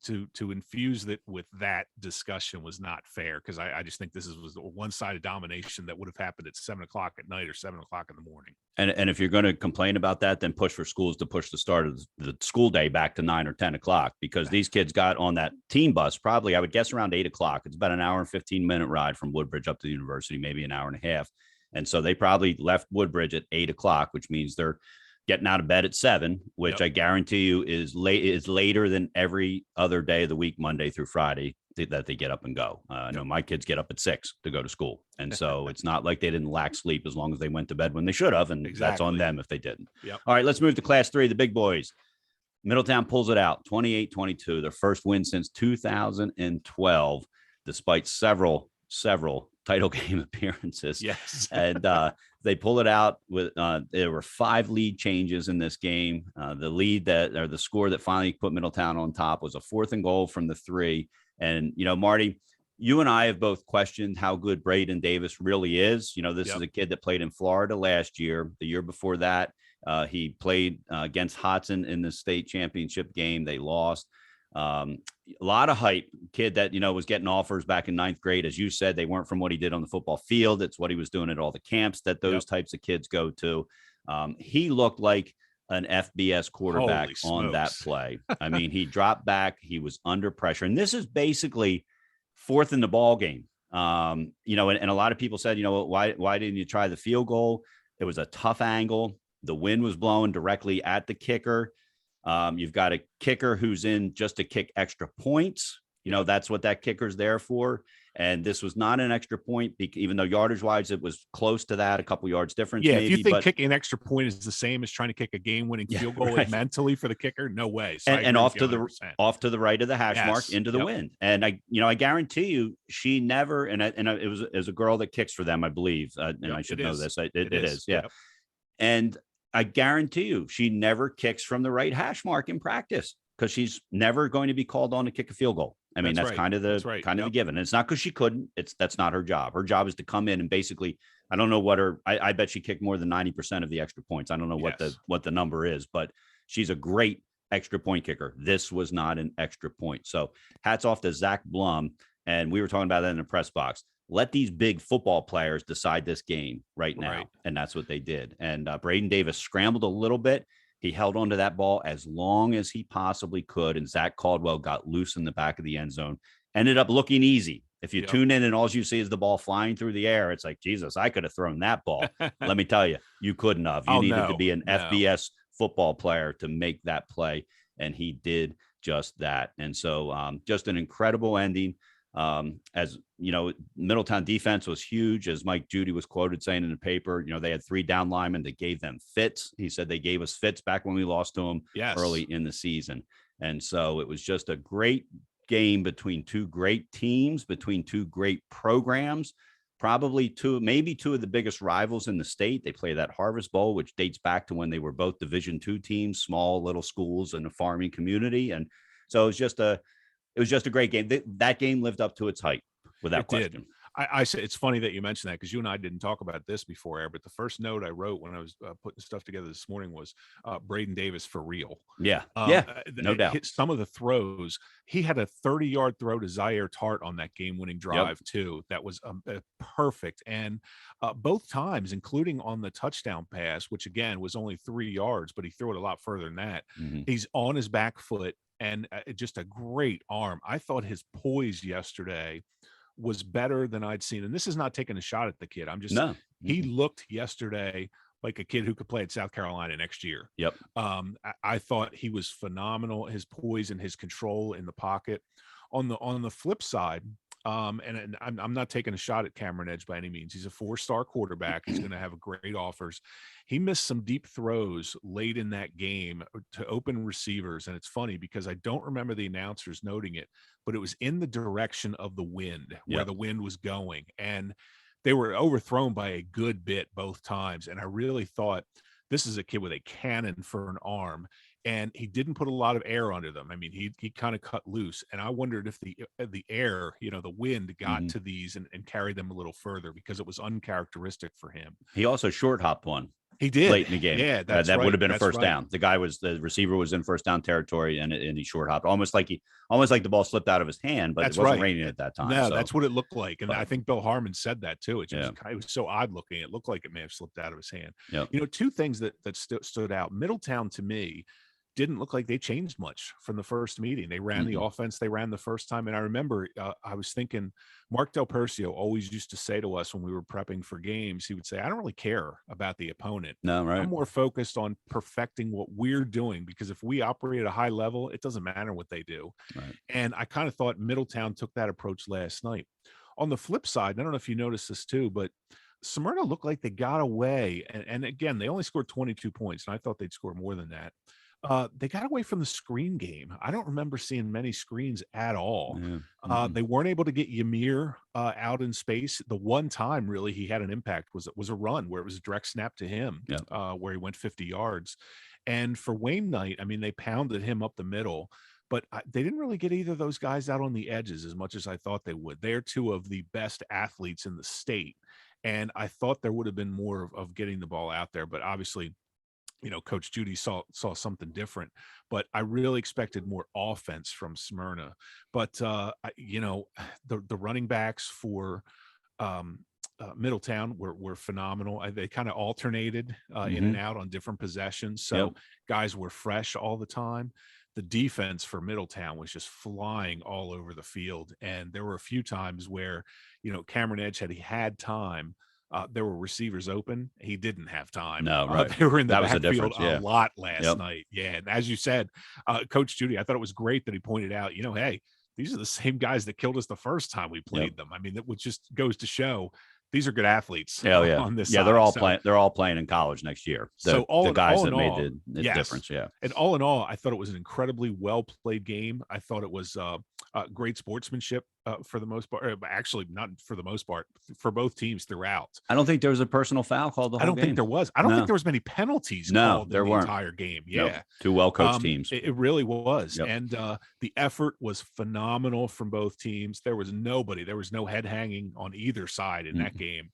to infuse that with that discussion was not fair, because I just think this was a one-sided domination that would have happened at 7 o'clock at night or 7 o'clock in the morning. And if you're going to complain about that, then push for schools to push the start of the school day back to 9 or 10 o'clock, because these kids got on that team bus probably, I would guess, around 8 o'clock. It's about an hour and 15-minute ride from Woodbridge up to the university, maybe an hour and a half. And so they probably left Woodbridge at 8 o'clock, which means they're getting out of bed at 7, which I guarantee you is later than every other day of the week, Monday through Friday, that they get up and go. I know my kids get up at 6 to go to school. And so it's not like they didn't lack sleep as long as they went to bed when they should have. And that's on them if they didn't. All right, let's move to Class 3, the big boys. Middletown pulls it out 28-22, their first win since 2012, despite several title game appearances. Yes. And they pull it out with there were 5 lead changes in this game. The score that finally put Middletown on top was a 4th and goal from the 3. And, Marty, you and I have both questioned how good Braden Davis really is. This is a kid that played in Florida last year. The year before that, he played against Hodson in the state championship game. They lost. A lot of hype. Kid that, was getting offers back in 9th grade. As you said, they weren't from what he did on the football field. It's what he was doing at all the camps that those types of kids go to. He looked like an FBS quarterback on that play. I mean, he dropped back. He was under pressure. And this is basically 4th in the ball game. And a lot of people said, why didn't you try the field goal? It was a tough angle. The wind was blowing directly at the kicker. You've got a kicker who's in just to kick extra points. That's what that kicker's there for. And this was not an extra point, even though yardage wise, it was close to that, a couple yards difference. Yeah. Maybe, if you think kicking an extra point is the same as trying to kick a game winning field goal mentally for the kicker, no way. So and off to the right of the hash mark into the wind. And I guarantee you, she never, and it was a girl that kicks for them, I believe. And I should know this. It is. Yeah. And I guarantee you, she never kicks from the right hash mark in practice, because she's never going to be called on to kick a field goal. I mean, that's kind of the given. And it's not because she couldn't. That's not her job. Her job is to come in and basically, I don't know I bet she kicked more than 90% of the extra points. I don't know what the number is, but she's a great extra point kicker. This was not an extra point. So hats off to Zach Blum. And we were talking about that in the press box. Let these big football players decide this game right now. Right. And that's what they did. And Braden Davis scrambled a little bit. He held onto that ball as long as he possibly could. And Zach Caldwell got loose in the back of the end zone. Ended up looking easy. If you tune in and all you see is the ball flying through the air, it's like, Jesus, I could have thrown that ball. Let me tell you, you couldn't have. You needed to be an FBS football player to make that play. And he did just that. And so just an incredible ending. As Middletown defense was huge, as Mike Judy was quoted saying in the paper. They had 3 down linemen that gave them fits. He said they gave us fits back when we lost to them early in the season. And so it was just a great game between 2 great teams, between 2 great programs, probably maybe 2 of the biggest rivals in the state. They play that Harvest Bowl, which dates back to when they were both Division II teams, small little schools in a farming community. And so it was just a great game. That game lived up to its hype without question. I say it's funny that you mentioned that because you and I didn't talk about this before air, but the first note I wrote when I was putting stuff together this morning was Braden Davis for real. Yeah. Yeah. No It doubt. hit some of the throws. He had a 30-yard throw to Zaire Tart on that game-winning drive too. That was perfect. And both times, including on the touchdown pass, which again was only 3 yards, but he threw it a lot further than that. He's on his back foot and just a great arm. I thought his poise yesterday was better than I'd seen. And this is not taking a shot at the kid. I'm just, he looked yesterday like a kid who could play at South Carolina next year. Yep. I thought he was phenomenal. His poise and his control in the pocket. On the flip side, and I'm not taking a shot at Cameron Edge by any means. He's a 4-star quarterback. He's going to have a great offers. He missed some deep throws late in that game to open receivers. And it's funny because I don't remember the announcers noting it, but it was in the direction of the wind where the wind was going. And they were overthrown by a good bit both times. And I really thought this is a kid with a cannon for an arm. And he didn't put a lot of air under them. I mean, he kind of cut loose. And I wondered if the air, the wind got to these and carried them a little further because it was uncharacteristic for him. He also short hopped one. He did late in the game. Yeah, that right. would have been a first down. The receiver was in first down territory and he short hopped almost like the ball slipped out of his hand, but it wasn't raining at that time. No, that's what it looked like. And I think Bill Harmon said that too. It was so odd looking. It looked like it may have slipped out of his hand. Two things that stood out. Middletown to me didn't look like they changed much from the first meeting. They ran the offense they ran the first time. And I remember I was thinking Mark Del Percio always used to say to us when we were prepping for games, he would say, I don't really care about the opponent. No, right. I'm more focused on perfecting what we're doing, because if we operate at a high level, it doesn't matter what they do. Right. And I kind of thought Middletown took that approach last night. On the flip side, I don't know if you noticed this too, but Smyrna looked like they got away. And again, they only scored 22 points, and I thought they'd score more than that. They got away from the screen game. I don't remember seeing many screens at all. They weren't able to get Ymir out in space. The one time really he had an impact was a run where it was a direct snap to him, where he went 50 yards. And for Wayne Knight, I mean, they pounded him up the middle, but they didn't really get either of those guys out on the edges as much as I thought they would. They're two of the best athletes in the state. And I thought there would have been more of getting the ball out there, but obviously, Coach Judy saw something different, but I really expected more offense from Smyrna. But the running backs for Middletown were phenomenal. They kind of alternated in and out on different possessions, so guys were fresh all the time. The defense for Middletown was just flying all over the field, and there were a few times where Cameron Edge had time. There were receivers open. He didn't have time. No, right. They were in the that backfield a lot last night. Yeah. And as you said, Coach Judy, I thought it was great that he pointed out, hey, these are the same guys that killed us the first time we played them. I mean, that just goes to show these are good athletes. On this side. They're all playing. They're all playing in college next year. The guys that made the difference. Yeah. And all in all, I thought it was an incredibly well played game. I thought it was great sportsmanship for the most part. Actually, not for the most part, for both teams throughout. I don't think there was a personal foul called the whole game. I don't think there was. I don't think there was many penalties called in the entire game. Yeah. Nope. Two well-coached teams. It really was. Yep. And the effort was phenomenal from both teams. There was no head hanging on either side in that game.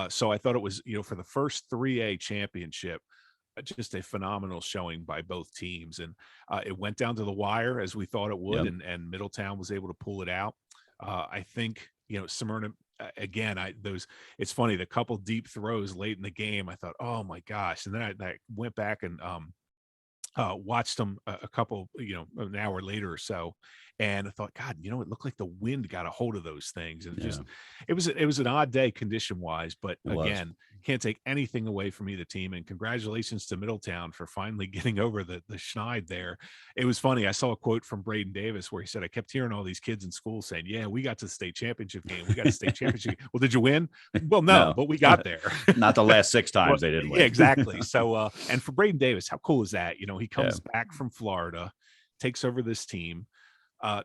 So I thought it was, for the first 3A championship, just a phenomenal showing by both teams. And it went down to the wire as we thought it would. And Middletown was able to pull it out. I think, Smyrna, again, it's funny, the couple deep throws late in the game, I thought, oh my gosh. And then I went back and watched them a couple, an hour later or so. And I thought, God, it looked like the wind got a hold of those things. And it was an odd day condition wise, but again, can't take anything away from either team. And congratulations to Middletown for finally getting over the schneid there. It was funny. I saw a quote from Braden Davis where he said, I kept hearing all these kids in school saying, yeah, we got to the state championship game. We got a state championship game. Well, did you win? Well, no, but we got there. Not the last 6 times they didn't win. Yeah, exactly. So, and for Braden Davis, how cool is that? He comes back from Florida, takes over this team.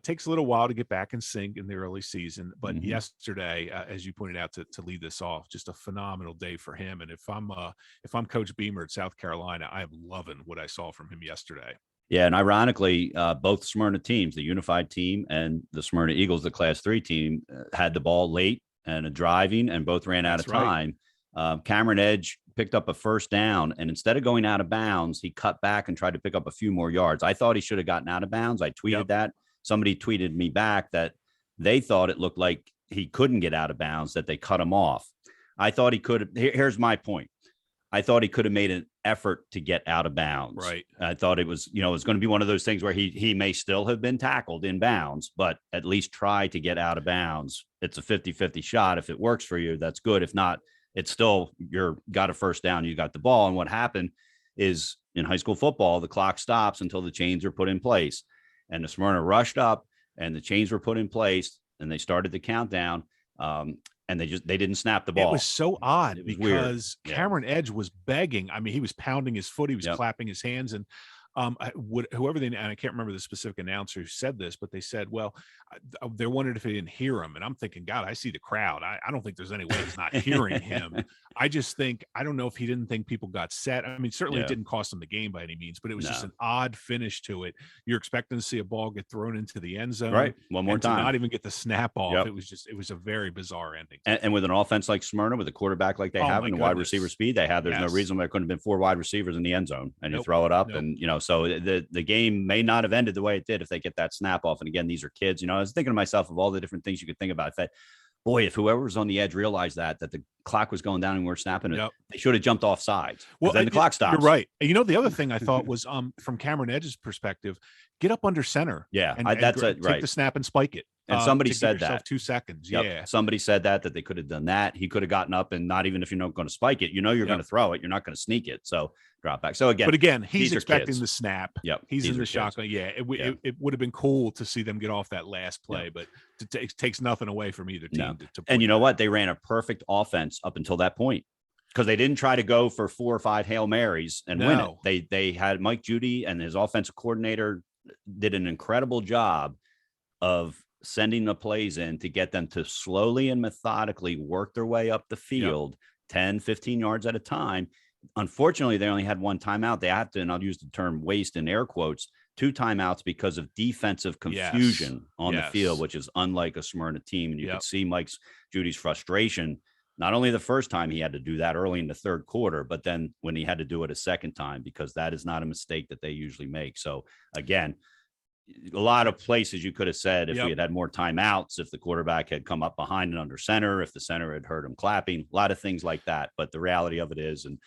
Takes a little while to get back in sync in the early season, but yesterday, as you pointed out, to lead this off, just a phenomenal day for him. And if I'm Coach Beamer at South Carolina, I am loving what I saw from him yesterday. Yeah, and ironically, both Smyrna teams, the unified team and the Smyrna Eagles, the Class 3 team, had the ball late and a driving, and both ran out of time. Cameron Edge picked up a first down, and instead of going out of bounds, he cut back and tried to pick up a few more yards. I thought he should have gotten out of bounds. I tweeted that. Somebody tweeted me back that they thought it looked like he couldn't get out of bounds, that they cut him off. I thought he could have. Here's my point. I thought he could have made an effort to get out of bounds. Right. I thought it was going to be one of those things where he may still have been tackled in bounds, but at least try to get out of bounds. It's a 50-50 shot. If it works for you, that's good. If not, it's still, you're got a first down, you got the ball. And what happened is, in high school football, the clock stops until the chains are put in place. And the Smyrna rushed up and the chains were put in place and they started the countdown. And they didn't snap the ball. It was so odd because Cameron Edge was begging. I mean, he was pounding his foot. He was clapping his hands. And whoever and I can't remember the specific announcer who said this, but they said, well, they wondered if he didn't hear him. And I'm thinking, God, I see the crowd. I don't think there's any way he's not hearing him. I just think, I don't know if he didn't think people got set. I mean, certainly it didn't cost him the game by any means, but it was just an odd finish to it. You're expecting to see a ball get thrown into the end zone. Right. One more time. To not even get the snap off. It was a very bizarre ending. And with an offense like Smyrna, with a quarterback like they have and the wide receiver speed they have, there's no reason why there couldn't have been 4 wide receivers in the end zone and you throw it up. And, so the game may not have ended the way it did if they get that snap off. And again, these are kids. I was thinking to myself of all the different things you could think about. If whoever was on the edge realized that the clock was going down and we're snapping it, they should have jumped off sides. Well, then the clock stops. You're right. And the other thing I thought was from Cameron Edge's perspective, get up under center. Yeah, take the snap and spike it. And somebody said that 2 seconds. Yeah. Somebody said that they could have done that. He could have gotten up and not even if you're not going to spike it, you're going to throw it. You're not going to sneak it. So drop back. So again, he's expecting the snap. Yep. He's in the shotgun. Yeah. It would have been cool to see them get off that last play, but it takes nothing away from either team. And you know what? They ran a perfect offense up until that point, because they didn't try to go for 4 or 5 Hail Marys and win it. They had Mike Judy and his offensive coordinator did an incredible job of sending the plays in to get them to slowly and methodically work their way up the field, 10, 15 yards at a time. Unfortunately, they only had 1 timeout. They had to, and I'll use the term waste in air quotes, 2 timeouts because of defensive confusion on the field, which is unlike a Smyrna team. And you could see Mike Judy's frustration, not only the first time he had to do that early in the 3rd quarter, but then when he had to do it a second time, because that is not a mistake that they usually make. So again, a lot of places you could have said if we had more timeouts, if the quarterback had come up behind and under center, if the center had heard him clapping, a lot of things like that. But the reality of it is, and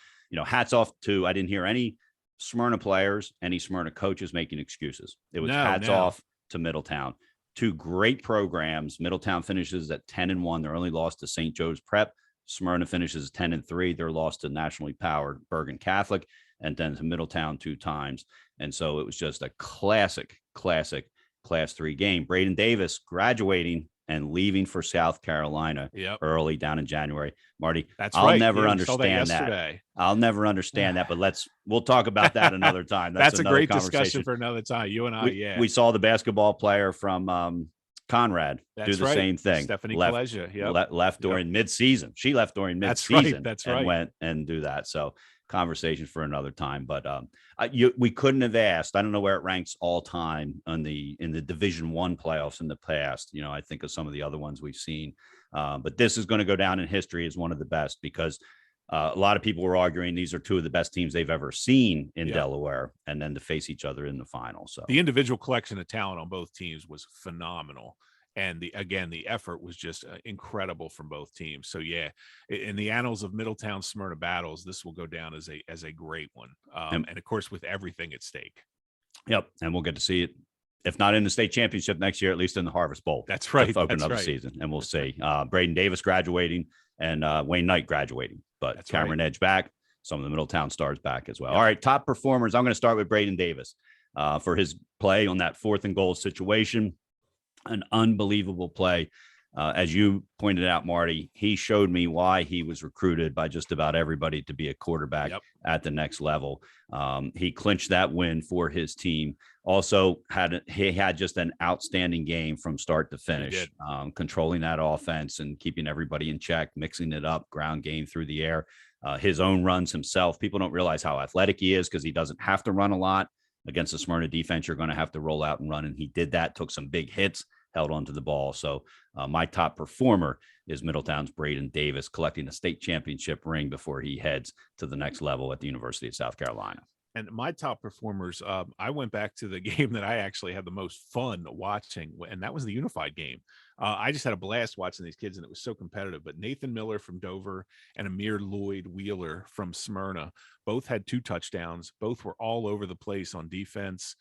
hats off to, I didn't hear any Smyrna players, any Smyrna coaches making excuses. It was hats off to Middletown. 2 great programs. Middletown finishes at 10-1. Their only loss to St. Joe's Prep. Smyrna finishes 10-3. They're lost to nationally powered Bergen Catholic, and then to Middletown 2 times. And so it was just a classic Class 3 game. Braden Davis graduating and leaving for South Carolina early down in January. Marty, I'll never understand that. I'll never understand that, but we'll talk about that another time. That's a great discussion for another time. You and I, we saw the basketball player from Conrad do the same thing. Stephanie Kalesia, left during midseason. She left during midseason. That's right. And went and do that. So conversation for another time, but we couldn't have asked. I don't know where it ranks all time in the Division I playoffs in the past. I think of some of the other ones we've seen, but this is going to go down in history as one of the best, because a lot of people were arguing these are 2 of the best teams they've ever seen in Delaware, and then to face each other in the final. So the individual collection of talent on both teams was phenomenal. And the effort was just incredible from both teams. So in the annals of Middletown Smyrna battles, this will go down as a great one. And of course, with everything at stake. Yep. And we'll get to see it, if not in the state championship next year, at least in the Harvest Bowl. That's right. Open up the season. And we'll see Braden Davis graduating and Wayne Knight graduating, but Cameron Edge back, some of the Middletown stars back as well. All right. Top performers. I'm going to start with Braden Davis for his play on that 4th and goal situation. An unbelievable play. As you pointed out, Marty, he showed me why he was recruited by just about everybody to be a quarterback at the next level. He clinched that win for his team. Also he had just an outstanding game from start to finish, controlling that offense and keeping everybody in check, mixing it up, ground game through the air, his own runs himself. People don't realize how athletic he is because he doesn't have to run a lot. Against the Smyrna defense, you're going to have to roll out and run. And he did that, took some big hits, held onto the ball. So my top performer is Middletown's Braden Davis, collecting a state championship ring before he heads to the next level at the University of South Carolina. And my top performers, I went back to the game that I actually had the most fun watching, and that was the unified game. I just had a blast watching these kids, and it was so competitive. But Nathan Miller from Dover and Amir Lloyd Wheeler from Smyrna both had 2 touchdowns. Both were all over the place on defense,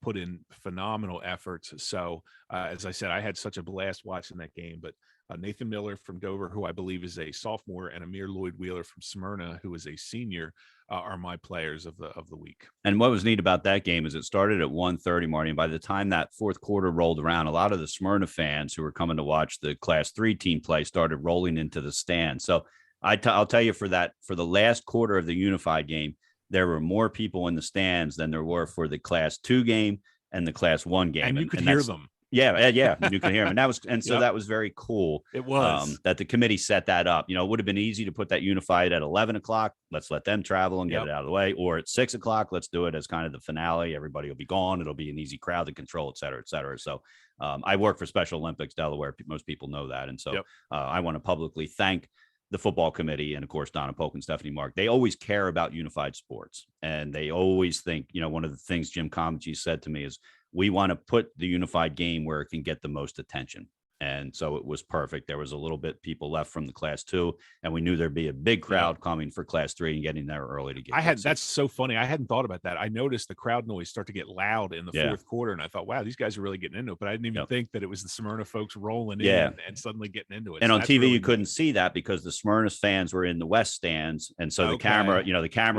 put in phenomenal efforts. So, as I said, I had such a blast watching that game. But Nathan Miller from Dover, who I believe is a sophomore, and Amir Lloyd Wheeler from Smyrna, who is a senior, are my players of the week. And what was neat about that game is it started at 1:30, Marty. And by the time that fourth quarter rolled around, a lot of the Smyrna fans who were coming to watch the Class 3 team play started rolling into the stand. So I'll tell you for the last quarter of the unified game, there were more people in the stands than there were for the Class 2 game and the Class 1 game. And you could hear them. Yeah, you can hear him, and so that was very cool. It was that the committee set that up. It would have been easy to put that unified at 11 o'clock. Let's let them travel and get it out of the way, or at 6 o'clock. Let's do it as kind of the finale. Everybody will be gone. It'll be an easy crowd to control, et cetera, et cetera. So I work for Special Olympics Delaware. Most people know that, and so I want to publicly thank the football committee and of course Donna Polk and Stephanie Mark. They always care about unified sports, and they always think. One of the things Jim Comici said to me is, we want to put the unified game where it can get the most attention. And so it was perfect. There was a little bit people left from the Class 2, and we knew there'd be a big crowd coming for Class 3 and getting there early to get. That's so funny. I hadn't thought about that. I noticed the crowd noise start to get loud in the fourth quarter, and I thought, wow, these guys are really getting into it. But I didn't even think that it was the Smyrna folks rolling in and suddenly getting into it. And so on TV, really you couldn't see that because the Smyrna fans were in the west stands, and so the camera,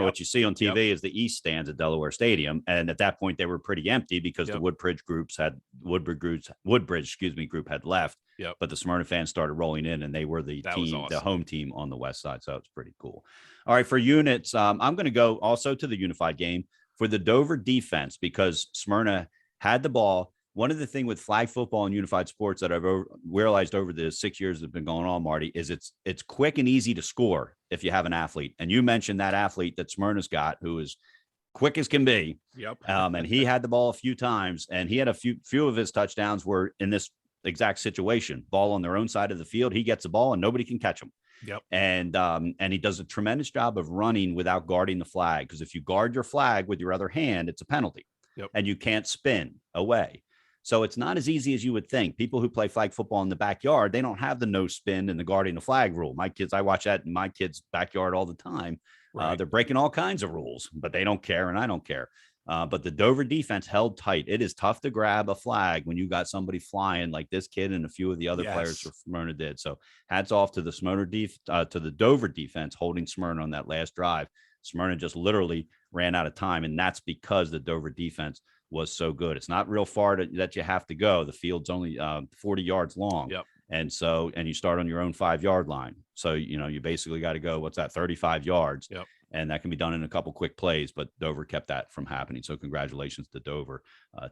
what you see on TV is the east stands at Delaware Stadium, and at that point they were pretty empty because the Woodbridge group had left. But the Smyrna fans started rolling in, and they were the home team on the west side. So it was pretty cool. All right, for units, I'm going to go also to the unified game for the Dover defense because Smyrna had the ball. One of the things with flag football and unified sports that I've realized over the 6 years that have been going on, Marty, is it's quick and easy to score if you have an athlete. And you mentioned that athlete that Smyrna's got, who is quick as can be. And he had the ball a few times, and he had a few of his touchdowns were in this exact situation. Ball on their own side of the field. He gets the ball and nobody can catch him. And he does a tremendous job of running without guarding the flag, because if you guard your flag with your other hand, it's a penalty and you can't spin away. So it's not as easy as you would think. People who play flag football in the backyard, they don't have the no spin and the guarding the flag rule. I watch that in my kids' backyard all the time. They're breaking all kinds of rules, but they don't care, and I don't care. But the Dover defense held tight. It is tough to grab a flag when you got somebody flying like this kid and a few of the other players for Smyrna did. So hats off to the to the Dover defense holding Smyrna on that last drive. Smyrna just literally ran out of time, and that's because the Dover defense was so good. It's not real far that you have to go. The field's only 40 yards long. And you start on your own 5-yard line. So, you basically got to go, 35 yards. And that can be done in a couple quick plays, but Dover kept that from happening. So congratulations to Dover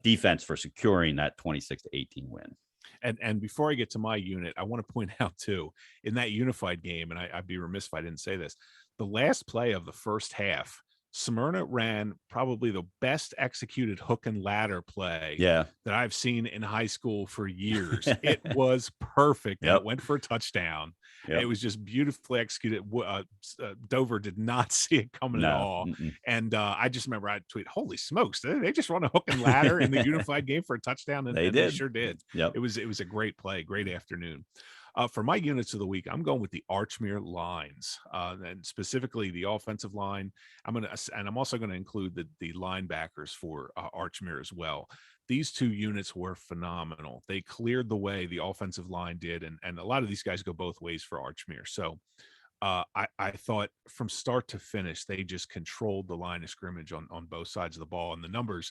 defense for securing that 26-18 win. And before I get to my unit, I want to point out too, in that unified game, and I'd be remiss if I didn't say this, the last play of the first half, Smyrna ran probably the best executed hook and ladder play that I've seen in high school for years. It was perfect. It went for a touchdown. It was just beautifully executed. Dover did not see it coming at all. And I just remember I tweeted, holy smokes, they just run a hook and ladder in the unified game for a touchdown. And they sure did. It was a great play, great afternoon. For my units of the week, I'm going with the Archmere lines, and specifically the offensive line. I'm also going to include the linebackers for Archmere as well. These two units were phenomenal. They cleared the way the offensive line did, and a lot of these guys go both ways for Archmere. So I thought from start to finish, they just controlled the line of scrimmage on both sides of the ball, and the numbers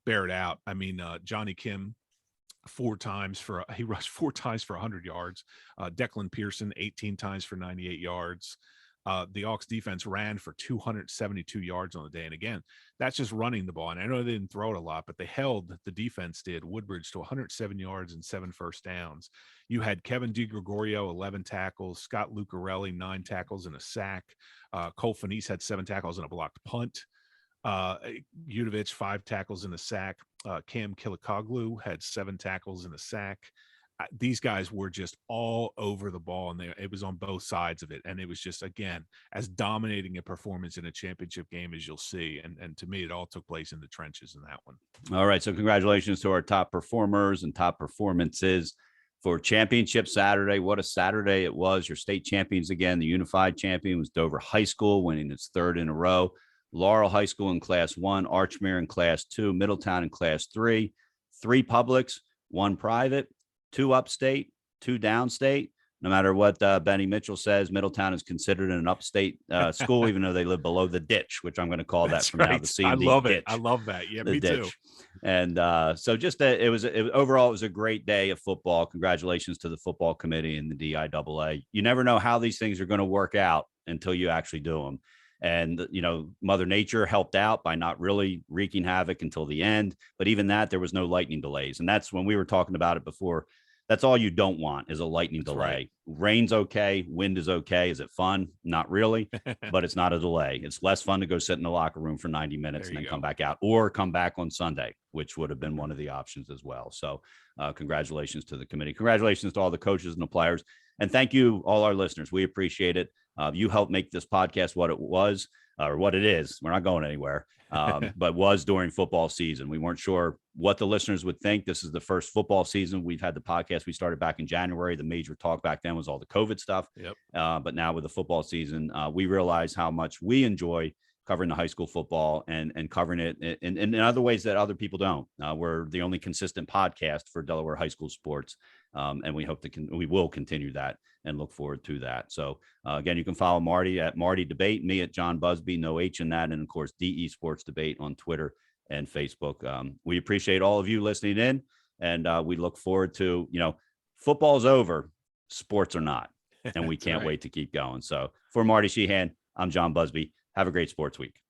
bear it out. I mean, Johnny Kim, he rushed 4 times for 100 yards. Declan Pearson 18 times for 98 yards. The Hawks defense ran for 272 yards on the day. And again, that's just running the ball. And I know they didn't throw it a lot, but the defense did, Woodbridge to 107 yards and 7 first downs. You had Kevin DiGregorio, 11 tackles, Scott Lucarelli, 9 tackles and a sack. Cole Finese had 7 tackles and a blocked punt. Udovich, 5 tackles and a sack. Cam Kilikoglu had 7 tackles and a sack. These guys were just all over the ball, and it was on both sides of it. And it was just, again, as dominating a performance in a championship game as you'll see. And to me, it all took place in the trenches in that one. All right. So congratulations to our top performers and top performances for Championship Saturday. What a Saturday it was. Your state champions again. The unified champion was Dover High School, winning its 3rd in a row. Laurel High School in Class 1, Archmere in Class 2, Middletown in Class 3, 3 publics, 1 private, 2 upstate, 2 downstate. No matter what Benny Mitchell says, Middletown is considered an upstate school, even though they live below the ditch, which I'm going to call that from now, the CMD I love ditch. it. I love that. Yeah, me ditch. too. And so just overall, it was a great day of football. Congratulations to the football committee and the DIAA. You never know how these things are going to work out until you actually do them. And, Mother Nature helped out by not really wreaking havoc until the end. But even that, there was no lightning delays. And that's when we were talking about it before. That's all you don't want is a lightning delay. Right. Rain's okay. Wind is okay. Is it fun? Not really, but it's not a delay. It's less fun to go sit in the locker room for 90 minutes and then come back out, or come back on Sunday, which would have been one of the options as well. So congratulations to the committee. Congratulations to all the coaches and the players. And thank you, all our listeners. We appreciate it. You helped make this podcast what it was, or what it is. We're not going anywhere, but was during football season. We weren't sure what the listeners would think. This is the first football season. We've had the podcast. We started back in January. The major talk back then was all the COVID stuff. Yep. But now with the football season, we realize how much we enjoy covering the high school football and covering it in other ways that other people don't. We're the only consistent podcast for Delaware high school sports. And we hope we will continue that and look forward to that. So again, you can follow Marty at Marty Debate, me at John Buzby, no H in that. And of course, DE Sports Debate on Twitter and Facebook. We appreciate all of you listening in, and we look forward to, football's over, sports are not, and we can't wait to keep going. So for Marty Sheehan, I'm John Buzby. Have a great sports week.